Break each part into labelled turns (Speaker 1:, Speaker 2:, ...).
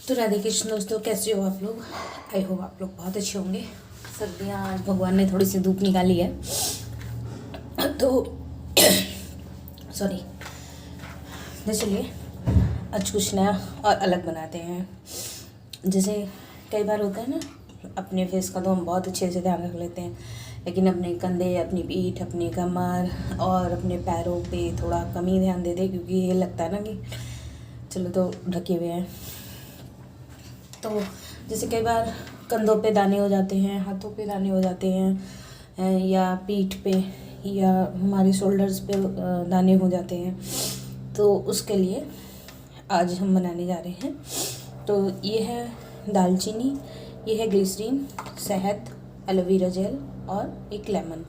Speaker 1: तो राधे कृष्ण दोस्तों, कैसे हो आप लोग। आई होप आप लोग बहुत अच्छे होंगे। सर्दियाँ आज भगवान ने थोड़ी सी धूप निकाली है तो सॉरी। तो चलिए आज कुछ नया और अलग बनाते हैं। जैसे कई बार होता है ना, अपने फेस का तो हम बहुत अच्छे से ध्यान रख लेते हैं, लेकिन अपने कंधे, अपनी पीठ, अपनी कमर और अपने पैरों पे थोड़ा कम ही ध्यान देते, क्योंकि ये लगता है ना कि चलो तो ढके हुए हैं। तो जैसे कई बार कंधों पे दाने हो जाते हैं, हाथों पे दाने हो जाते हैं, या पीठ पे या हमारे शोल्डर्स पे दाने हो जाते हैं। तो उसके लिए आज हम बनाने जा रहे हैं। तो ये है दालचीनी, ये है ग्लिसरीन, शहद, एलोवेरा जेल और एक लेमन।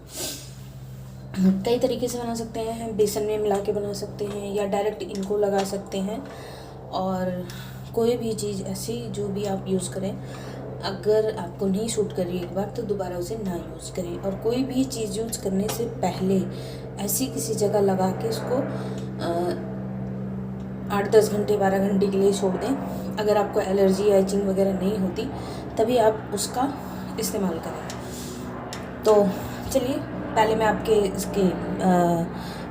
Speaker 1: कई तरीके से बना सकते हैं, बेसन में मिला के बना सकते हैं या डायरेक्ट इनको लगा सकते हैं। और कोई भी चीज़ ऐसी जो भी आप यूज़ करें, अगर आपको नहीं सूट कर रही एक बार तो दोबारा उसे ना यूज़ करें। और कोई भी चीज़ यूज़ करने से पहले ऐसी किसी जगह लगा के इसको 8-10 घंटे 12 घंटे के लिए छोड़ दें। अगर आपको एलर्जी या इचिंग वगैरह नहीं होती तभी आप उसका इस्तेमाल करें। तो चलिए पहले मैं आपके इसके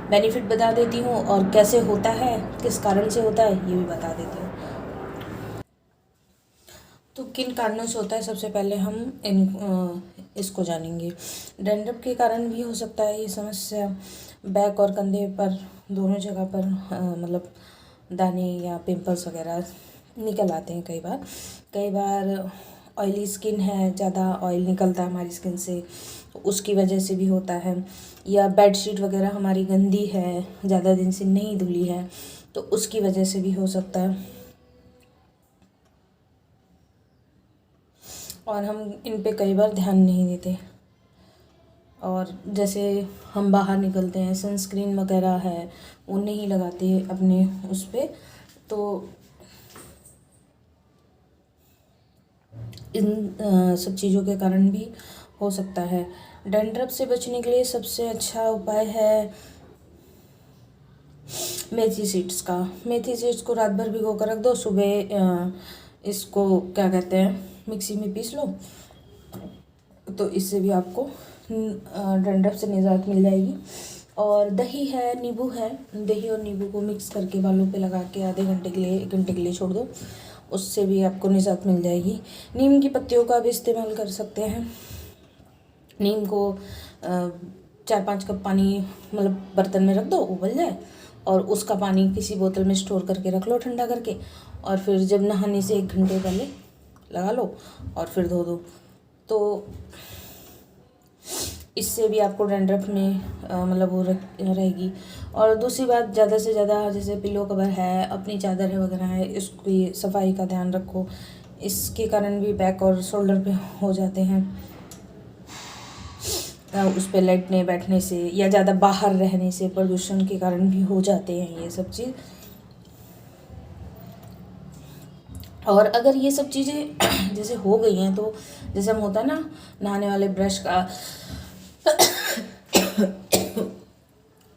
Speaker 1: बेनिफिट बता देती हूँ और कैसे होता है, किस कारण से होता है ये भी बता देती हूँ। तो किन कारणों से होता है, सबसे पहले हम इसको जानेंगे। डैंड्रफ के कारण भी हो सकता है ये समस्या। बैक और कंधे पर दोनों जगह पर मतलब दाने या पिंपल्स वगैरह निकल आते हैं। कई बार ऑयली स्किन है, ज़्यादा ऑयल निकलता है हमारी स्किन से, तो उसकी वजह से भी होता है। या बेडशीट वगैरह हमारी गंदी है, ज़्यादा दिन से नहीं धुली है, तो उसकी वजह से भी हो सकता है। और हम इन पे कई बार ध्यान नहीं देते। और जैसे हम बाहर निकलते हैं, सनस्क्रीन वगैरह है वो नहीं लगाते अपने उस पर, तो इन सब चीज़ों के कारण भी हो सकता है। डैंड्रफ से बचने के लिए सबसे अच्छा उपाय है मेथी सीड्स का। मेथी सीड्स को रात भर भिगो कर रख दो, सुबह इसको क्या कहते हैं मिक्सी में पीस लो, तो इससे भी आपको डैंड्रफ से निजात मिल जाएगी। और दही है, नींबू है, दही और नींबू को मिक्स करके बालों पे लगा के आधे घंटे के लिए 1 घंटे के लिए छोड़ दो, उससे भी आपको निजात मिल जाएगी। नीम की पत्तियों का भी इस्तेमाल कर सकते हैं। नीम को 4-5 कप पानी मतलब बर्तन में रख दो, उबल जाए, और उसका पानी किसी बोतल में स्टोर करके रख लो ठंडा करके, और फिर जब नहाने से 1 घंटे पहले लगा लो और फिर धो दो। तो इससे भी आपको डैंड्रफ में मतलब वो रहेगी। और दूसरी बात, ज़्यादा से ज़्यादा जैसे पिलो कवर है, अपनी चादर वगैरह है, इसकी सफाई का ध्यान रखो। इसके कारण भी बैक और शोल्डर पे हो जाते हैं, उस पर लेटने बैठने से या ज़्यादा बाहर रहने से, प्रदूषण के कारण भी हो जाते हैं ये सब चीज़। और अगर ये सब चीज़ें जैसे हो गई हैं, तो जैसे हम होता है ना नहाने वाले ब्रश का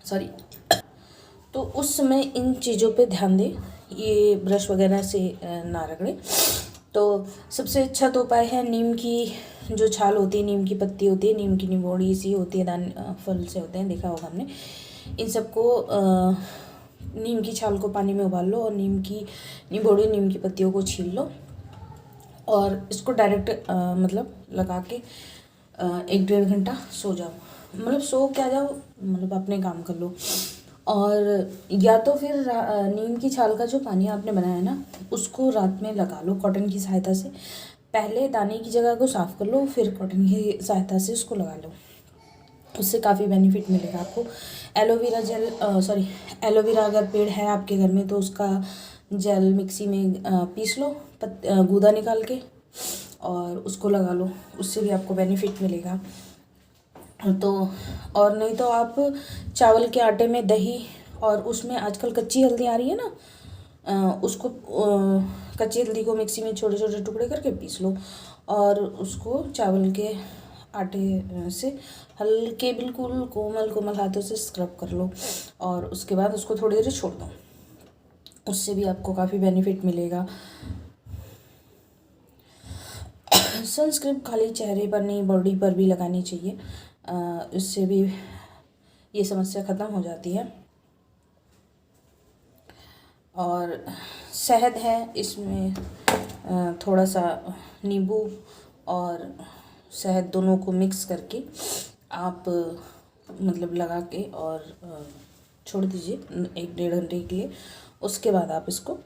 Speaker 1: सॉरी, तो उस समय इन चीज़ों पे ध्यान दें, ये ब्रश वगैरह से ना रगड़े। तो सबसे अच्छा तो उपाय है नीम की जो छाल होती है, नीम की पत्ती होती है, नीम की निबोड़ी सी होती है, दान फल से होते हैं, देखा होगा हमने। इन सबको नीम की छाल को पानी में उबाल लो और नीम की निबोड़ी, नीम की पत्तियों को छील लो और इसको डायरेक्ट मतलब लगा के 1-1.5 घंटा सो जाओ। मतलब सो क्या जाओ, मतलब अपने काम कर लो। और या तो फिर नीम की छाल का जो पानी आपने बनाया है ना, उसको रात में लगा लो कॉटन की सहायता से। पहले दाने की जगह को साफ़ कर लो, फिर कॉटन की सहायता से उसको लगा लो, उससे काफ़ी बेनिफिट मिलेगा आपको। एलोवेरा जेल एलोवेरा अगर पेड़ है आपके घर में तो उसका जेल मिक्सी में पीस लो, गूदा निकाल के, और उसको लगा लो, उससे भी आपको बेनिफिट मिलेगा। तो और नहीं तो आप चावल के आटे में दही और उसमें आजकल कच्ची हल्दी आ रही है ना, उसको कच्ची हल्दी को मिक्सी में छोटे छोटे टुकड़े करके पीस लो और उसको चावल के आटे से हल्के बिल्कुल कोमल कोमल हाथों से स्क्रब कर लो और उसके बाद उसको थोड़ी देर छोड़ दो, उससे भी आपको काफ़ी बेनिफिट मिलेगा। सनस्क्रीन खाली चेहरे पर नहीं, बॉडी पर भी लगानी चाहिए। इससे भी ये समस्या ख़त्म हो जाती है। और शहद है, इसमें थोड़ा सा नींबू और शहद दोनों को मिक्स करके आप मतलब लगा के और छोड़ दीजिए 1-1.5 घंटे के लिए। उसके बाद आप इसको,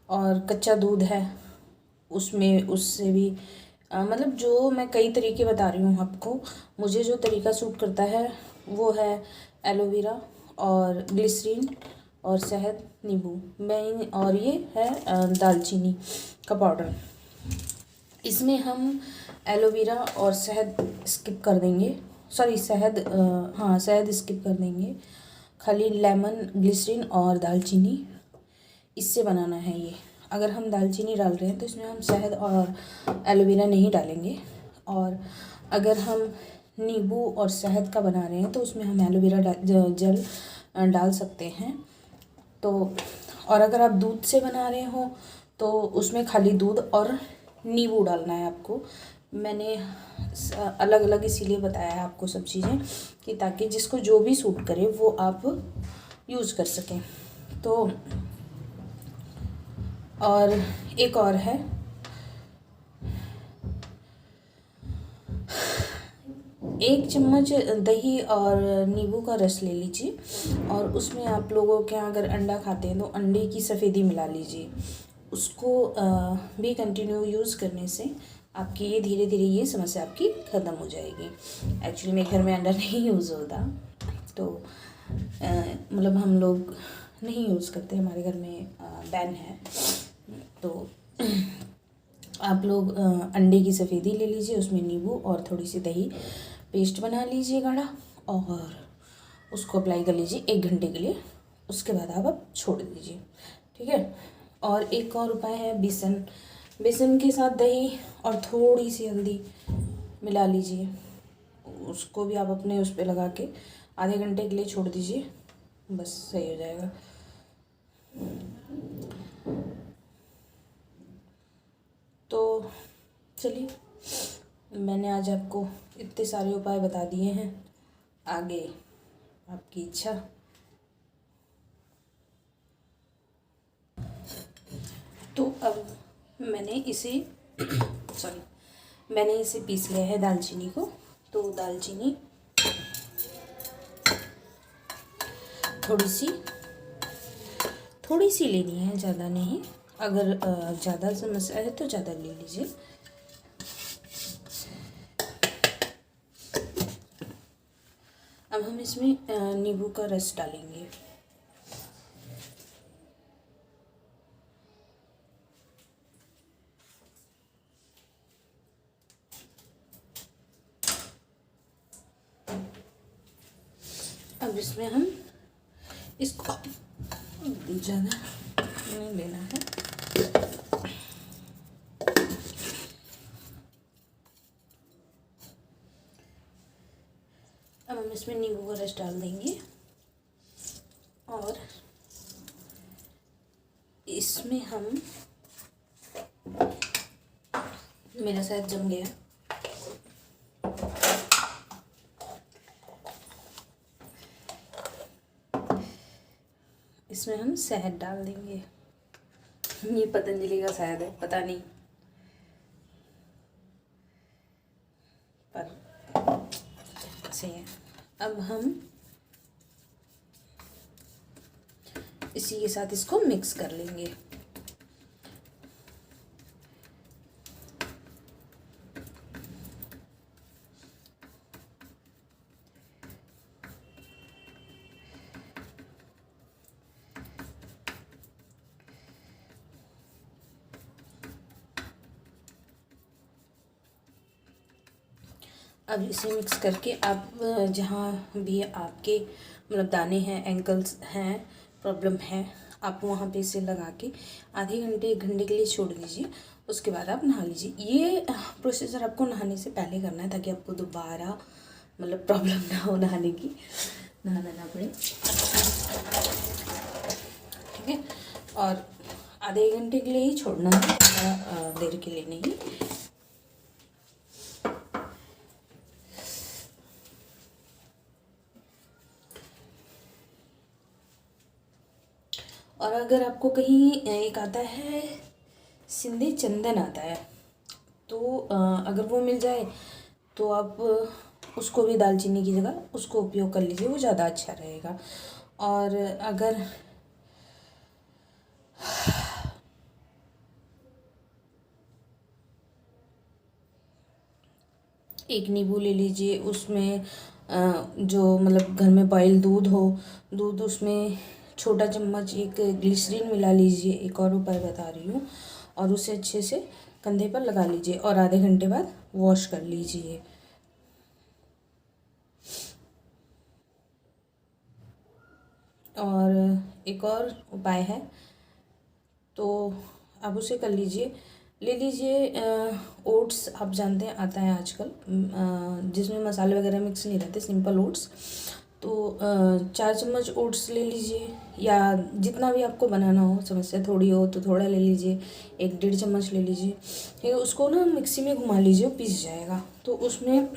Speaker 1: और कच्चा दूध है उसमें, उससे भी मतलब जो मैं कई तरीके बता रही हूँ आपको, मुझे जो तरीका सूट करता है वो है एलोवेरा और ग्लिसरीन और शहद, नींबू मैं, और ये है दालचीनी का पाउडर। इसमें हम एलोवेरा और शहद स्किप कर देंगे, सॉरी शहद, हाँ शहद स्किप कर देंगे। खाली लेमन, ग्लिसरीन और दालचीनी, इससे बनाना है ये। अगर हम दालचीनी डाल रहे हैं तो इसमें हम शहद और एलोवेरा नहीं डालेंगे। और अगर हम नींबू और शहद का बना रहे हैं तो उसमें हम एलोवेरा जल डाल सकते हैं। तो और अगर आप दूध से बना रहे हो तो उसमें खाली दूध और नींबू डालना है आपको। मैंने अलग अलग इसीलिए बताया है आपको सब चीज़ें, कि ताकि जिसको जो भी सूट करे वो आप यूज़ कर सकें। तो और एक और है, एक चम्मच दही और नींबू का रस ले लीजिए और उसमें आप लोगों के यहाँ अगर अंडा खाते हैं तो अंडे की सफ़ेदी मिला लीजिए। उसको भी कंटिन्यू यूज़ करने से आपकी ये धीरे धीरे ये समस्या आपकी ख़त्म हो जाएगी। एक्चुअली मेरे घर में अंडा नहीं यूज़ होता, तो मतलब हम लोग नहीं यूज़ करते, हमारे घर में बैन है। तो आप लोग अंडे की सफ़ेदी ले लीजिए, उसमें नींबू और थोड़ी सी दही पेस्ट बना लीजिए गाढ़ा, और उसको अप्लाई कर लीजिए 1 घंटे के लिए। उसके बाद आप छोड़ दीजिए, ठीक है। और एक और उपाय है बेसन, बेसन के साथ दही और थोड़ी सी हल्दी मिला लीजिए, उसको भी आप अपने उस पर लगा के आधे घंटे के लिए छोड़ दीजिए, बस सही हो जाएगा। तो चलिए, मैंने आज आपको इतने सारे उपाय बता दिए हैं, आगे आपकी इच्छा। तो अब मैंने इसे मैंने इसे पीस लिया है दालचीनी को। तो दालचीनी थोड़ी सी लेनी है, ज़्यादा नहीं। अगर ज़्यादा समस्या है तो ज़्यादा ले लीजिए। अब हम इसमें नींबू का रस डालेंगे। अब इसमें हम इसको ज़्यादा नहीं लेना है, अब हम इसमें नींबू का रस डाल देंगे और इसमें हम, मेरा शायद जम गया, इसमें हम शहद डाल देंगे। ये पतंजलि का शहद है, पता नहीं पर सही है। अब हम इसी के साथ इसको मिक्स कर लेंगे। अब इसे मिक्स करके आप जहाँ भी आपके मतलब दाने हैं, एंकल्स हैं, प्रॉब्लम है, आप वहाँ पे इसे लगा के आधे घंटे 1 घंटे के लिए छोड़ दीजिए। उसके बाद आप नहा लीजिए। ये प्रोसीजर आपको नहाने से पहले करना है ताकि आपको दोबारा मतलब प्रॉब्लम ना हो नहाने की, नहाना ना पड़े, ठीक है। और आधे घंटे के लिए ही छोड़ना है, ज़्यादा देर के लिए नहीं। और अगर आपको कहीं एक आता है सिंधी चंदन आता है, तो अगर वो मिल जाए तो आप उसको भी दालचीनी की जगह उसको उपयोग कर लीजिए, वो ज़्यादा अच्छा रहेगा। और अगर एक नींबू ले लीजिए, उसमें जो मतलब घर में बॉयल दूध हो, दूध उसमें छोटा चम्मच एक ग्लिसरीन मिला लीजिए, एक और उपाय बता रही हूँ, और उसे अच्छे से कंधे पर लगा लीजिए और आधे घंटे बाद वॉश कर लीजिए। और एक और उपाय है, तो आप उसे कर लीजिए, ले लीजिए ओट्स, आप जानते हैं आता है आजकल, जिसमें मसाले वगैरह मिक्स नहीं रहते, सिंपल ओट्स। तो 4 चम्मच ओट्स ले लीजिए, या जितना भी आपको बनाना हो, समस्या थोड़ी हो तो थोड़ा ले लीजिए, 1-1.5 चम्मच ले लीजिए। ठीक है, उसको ना मिक्सी में घुमा लीजिए, वो पीस जाएगा। तो उसमें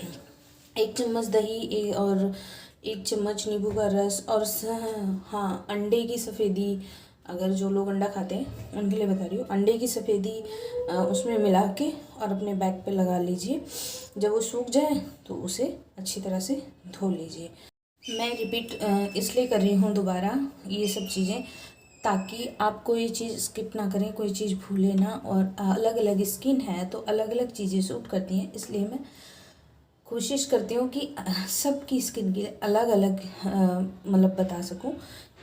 Speaker 1: 1 चम्मच दही और 1 चम्मच नींबू का रस और हाँ, अंडे की सफ़ेदी, अगर जो लोग अंडा खाते हैं उनके लिए बता रही हूँ, अंडे की सफ़ेदी उसमें मिला के और अपने बैग पे लगा लीजिए। जब वो सूख जाए तो उसे अच्छी तरह से धो लीजिए। मैं रिपीट इसलिए कर रही हूँ दोबारा ये सब चीज़ें, ताकि आप कोई चीज़ स्किप ना करें, कोई चीज़ भूलें ना। और अलग अलग स्किन है तो अलग अलग चीज़ें सूट करती हैं, इसलिए मैं कोशिश करती हूँ कि सबकी स्किन के लिए अलग अलग मतलब बता सकूँ,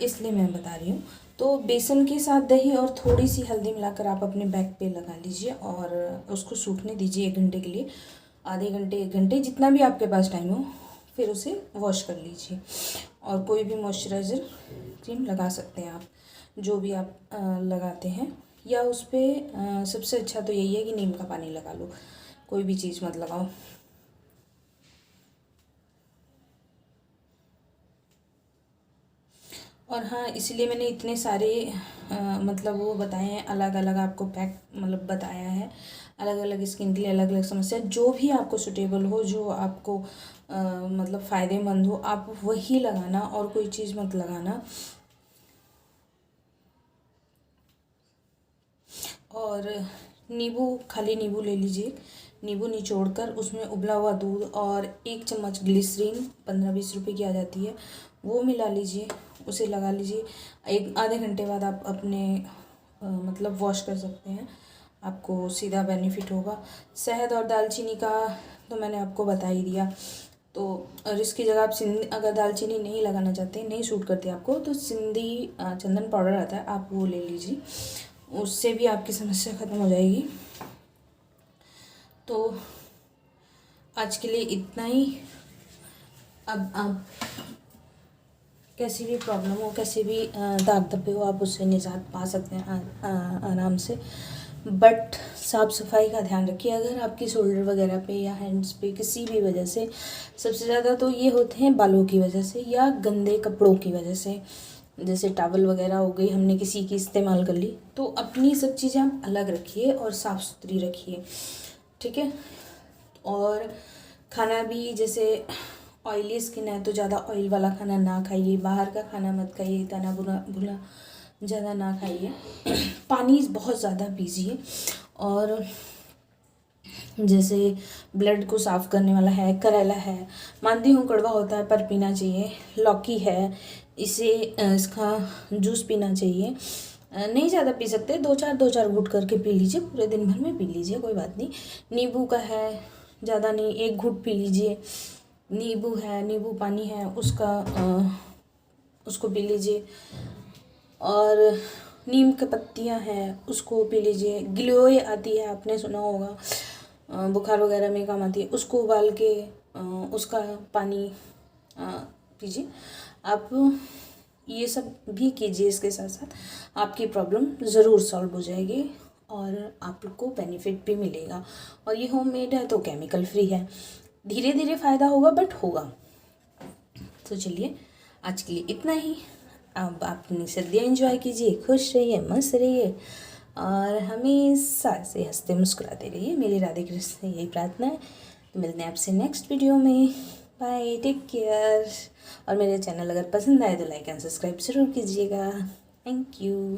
Speaker 1: इसलिए मैं बता रही हूँ। तो बेसन के साथ दही और थोड़ी सी हल्दी मिलाकर आप अपने बैक पे लगा लीजिए और उसको सूखने दीजिए 1 घंटे के लिए, आधे घंटे 1 घंटे, जितना भी आपके पास टाइम हो। फिर उसे वॉश कर लीजिए और कोई भी मॉइस्चराइज़र क्रीम लगा सकते हैं आप, जो भी आप लगाते हैं, या उस पर सबसे अच्छा तो यही है कि नीम का पानी लगा लो, कोई भी चीज़ मत लगाओ। और हाँ, इसीलिए मैंने इतने सारे मतलब वो बताए हैं, अलग अलग आपको पैक मतलब बताया है, अलग अलग स्किन के लिए अलग अलग समस्या, जो भी आपको सुटेबल हो, जो आपको मतलब फ़ायदेमंद हो, आप वही लगाना और कोई चीज़ मत लगाना। और नींबू, खाली नींबू ले लीजिए, नींबू निचोड़कर उसमें उबला हुआ दूध और 1 चम्मच ग्लिसरीन 15-20 रुपए की आ जाती है, वो मिला लीजिए, उसे लगा लीजिए। एक आधे घंटे बाद आप अपने मतलब वॉश कर सकते हैं, आपको सीधा बेनिफिट होगा। शहद और दालचीनी का तो मैंने आपको बता ही दिया। तो और इसकी जगह आप सिंधी, अगर दालचीनी नहीं लगाना चाहते, नहीं सूट करती आपको, तो सिंधी चंदन पाउडर आता है, आप वो ले लीजिए, उससे भी आपकी समस्या ख़त्म हो जाएगी। तो आज के लिए इतना ही। अब आप कैसी भी प्रॉब्लम हो, कैसे भी दाग धब्बे हो, आप उससे निजात पा सकते हैं आराम से। बट साफ़ सफाई का ध्यान रखिए। अगर आपकी शोल्डर वगैरह पे या हैंड्स पे किसी भी वजह से, सबसे ज़्यादा तो ये होते हैं बालों की वजह से या गंदे कपड़ों की वजह से, जैसे टॉवल वगैरह हो गई, हमने किसी की इस्तेमाल कर ली, तो अपनी सब चीज़ें आप अलग रखिए और साफ़ सुथरी रखिए, ठीक है। और खाना भी, जैसे ऑयली स्किन है तो ज़्यादा ऑयल वाला खाना ना खाइए, बाहर का खाना मत खाइए, तना बुरा भुला ज़्यादा ना खाइए। पानी बहुत ज़्यादा पीजिए। और जैसे ब्लड को साफ़ करने वाला है, करेला है, मानती हूँ कड़वा होता है पर पीना चाहिए। लौकी है, इसे इसका जूस पीना चाहिए। नहीं ज़्यादा पी सकते, 2-4 घूंट करके पी लीजिए, पूरे दिन भर में पी लीजिए, कोई बात नहीं। नींबू का है, ज़्यादा नहीं, 1 घूंट पी लीजिए। नींबू है, नींबू पानी है, उसको पी लीजिए। और नीम की पत्तियां हैं, उसको पी लीजिए। गिलोय आती है, आपने सुना होगा, बुखार वगैरह में काम आती है, उसको उबाल के उसका पानी पीजिए। आप ये सब भी कीजिए, इसके साथ साथ आपकी प्रॉब्लम ज़रूर सॉल्व हो जाएगी और आपको बेनिफिट भी मिलेगा। और ये होममेड है तो केमिकल फ्री है, धीरे धीरे फ़ायदा होगा बट होगा। तो चलिए, आज के लिए इतना ही। अब आप अपनी सर्दियाँ एंजॉय कीजिए, खुश रहिए, मस्त रहिए। और हमेशा से हंसते मुस्कुराते रहिए। मेरी राधे कृष्ण से यही प्रार्थना है। तो मिलते हैं आपसे नेक्स्ट वीडियो में। Bye, take care. और मेरे चैनल अगर पसंद आए तो लाइक एंड सब्सक्राइब ज़रूर कीजिएगा। Thank you.